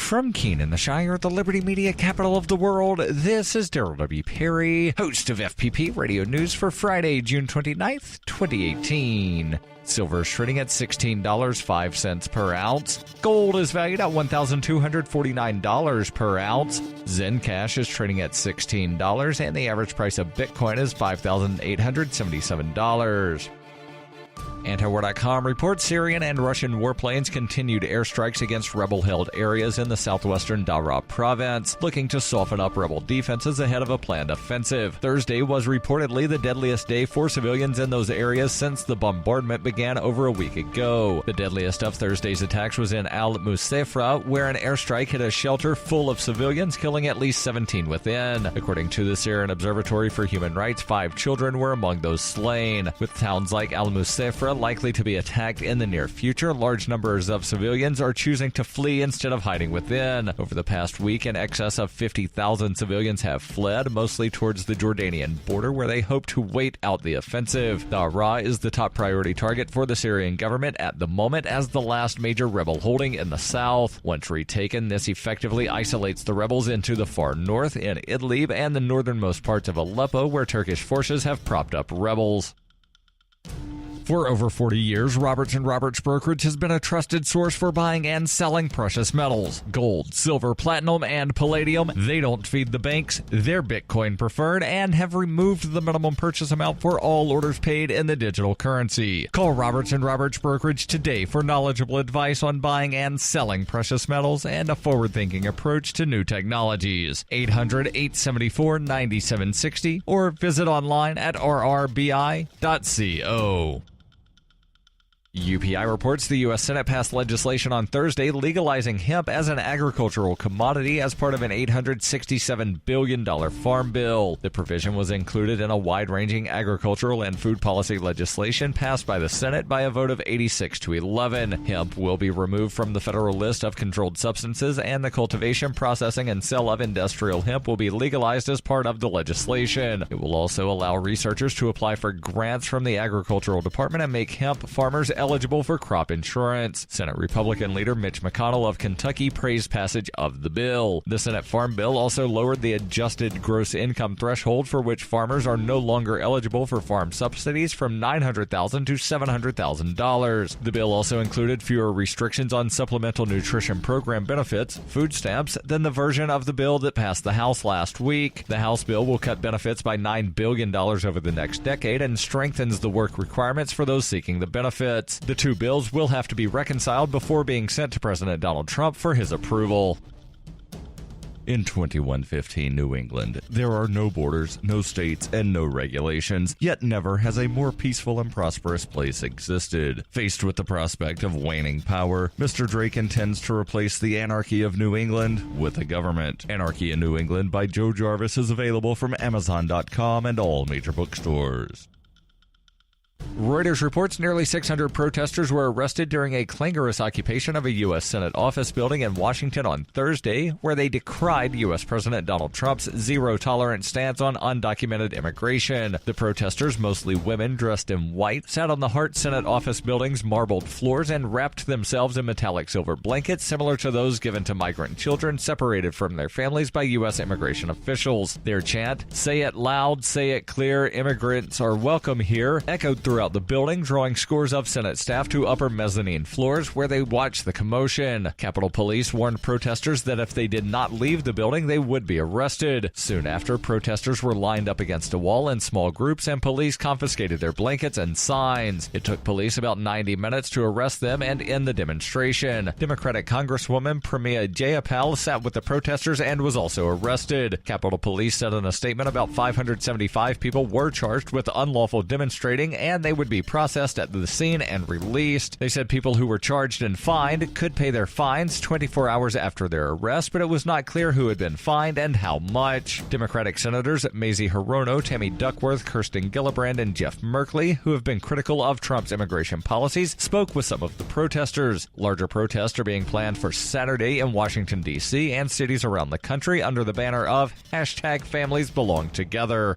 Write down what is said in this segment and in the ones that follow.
From Keene in the Shire, the Liberty Media capital of the world, this is Daryl W. Perry, host of FPP Radio News for Friday, June 29th, 2018. Silver is trading at $16.05 per ounce. Gold is valued at $1,249 per ounce. Zen Cash is trading at $16, and the average price of Bitcoin is $5,877. Antiwar.com reports Syrian and Russian warplanes continued airstrikes against rebel-held areas in the southwestern Daraa province, looking to soften up rebel defenses ahead of a planned offensive. Thursday was reportedly the deadliest day for civilians in those areas since the bombardment began over a week ago. The deadliest of Thursday's attacks was in Al-Musafra, where an airstrike hit a shelter full of civilians, killing at least 17 within. According to the Syrian Observatory for Human Rights, 5 children were among those slain. With towns like Al-Musafra likely to be attacked in the near future, large numbers of civilians are choosing to flee instead of hiding within. Over the past week, in excess of 50,000 civilians have fled, mostly towards the Jordanian border, where they hope to wait out the offensive. Daraa is the top priority target for the Syrian government at the moment as the last major rebel holding in the south. Once retaken, this effectively isolates the rebels into the far north in Idlib and the northernmost parts of Aleppo, where Turkish forces have propped up rebels. For over 40 years, Roberts & Roberts Brokerage has been a trusted source for buying and selling precious metals. Gold, silver, platinum, and palladium. They don't feed the banks. They're Bitcoin preferred and have removed the minimum purchase amount for all orders paid in the digital currency. Call Roberts & Roberts Brokerage today for knowledgeable advice on buying and selling precious metals and a forward-thinking approach to new technologies. 800-874-9760 or visit online at rrbi.co. UPI reports the U.S. Senate passed legislation on Thursday legalizing hemp as an agricultural commodity as part of an $867 billion farm bill. The provision was included in a wide-ranging agricultural and food policy legislation passed by the Senate by a vote of 86-11. Hemp will be removed from the federal list of controlled substances, and the cultivation, processing, and sale of industrial hemp will be legalized as part of the legislation. It will also allow researchers to apply for grants from the Agricultural Department and make hemp farmers eligible for crop insurance. Senate Republican leader Mitch McConnell of Kentucky praised passage of the bill. The Senate Farm Bill also lowered the adjusted gross income threshold for which farmers are no longer eligible for farm subsidies from $900,000 to $700,000. The bill also included fewer restrictions on supplemental nutrition program benefits, food stamps, than the version of the bill that passed the House last week. The House bill will cut benefits by $9 billion over the next decade and strengthens the work requirements for those seeking the benefits. The two bills will have to be reconciled before being sent to President Donald Trump for his approval. In 2115 New England, there are no borders, no states, and no regulations, yet never has a more peaceful and prosperous place existed. Faced with the prospect of waning power, Mr. Drake intends to replace the anarchy of New England with a government. Anarchy in New England by Joe Jarvis is available from Amazon.com and all major bookstores. Reuters reports nearly 600 protesters were arrested during a clangorous occupation of a U.S. Senate office building in Washington on Thursday, where they decried U.S. President Donald Trump's zero-tolerance stance on undocumented immigration. The protesters, mostly women dressed in white, sat on the Hart Senate office building's marbled floors and wrapped themselves in metallic silver blankets similar to those given to migrant children separated from their families by U.S. immigration officials. Their chant, "Say it loud, say it clear, immigrants are welcome here," echoed throughout the building, drawing scores of Senate staff to upper mezzanine floors where they watched the commotion. Capitol Police warned protesters that if they did not leave the building, they would be arrested. Soon after, protesters were lined up against a wall in small groups, and police confiscated their blankets and signs. It took police about 90 minutes to arrest them and end the demonstration. Democratic Congresswoman Pramila Jayapal sat with the protesters and was also arrested. Capitol Police said in a statement about 575 people were charged with unlawful demonstrating, and they would be processed at the scene and released. They said people who were charged and fined could pay their fines 24 hours after their arrest, but it was not clear who had been fined and how much. Democratic Senators Mazie Hirono, Tammy Duckworth, Kirsten Gillibrand, and Jeff Merkley, who have been critical of Trump's immigration policies, spoke with some of the protesters. Larger protests are being planned for Saturday in Washington, D.C. and cities around the country under the banner of #FamiliesBelongTogether.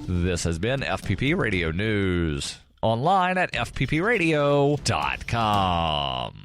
This has been FPP Radio News. Online at FPPRadio.com.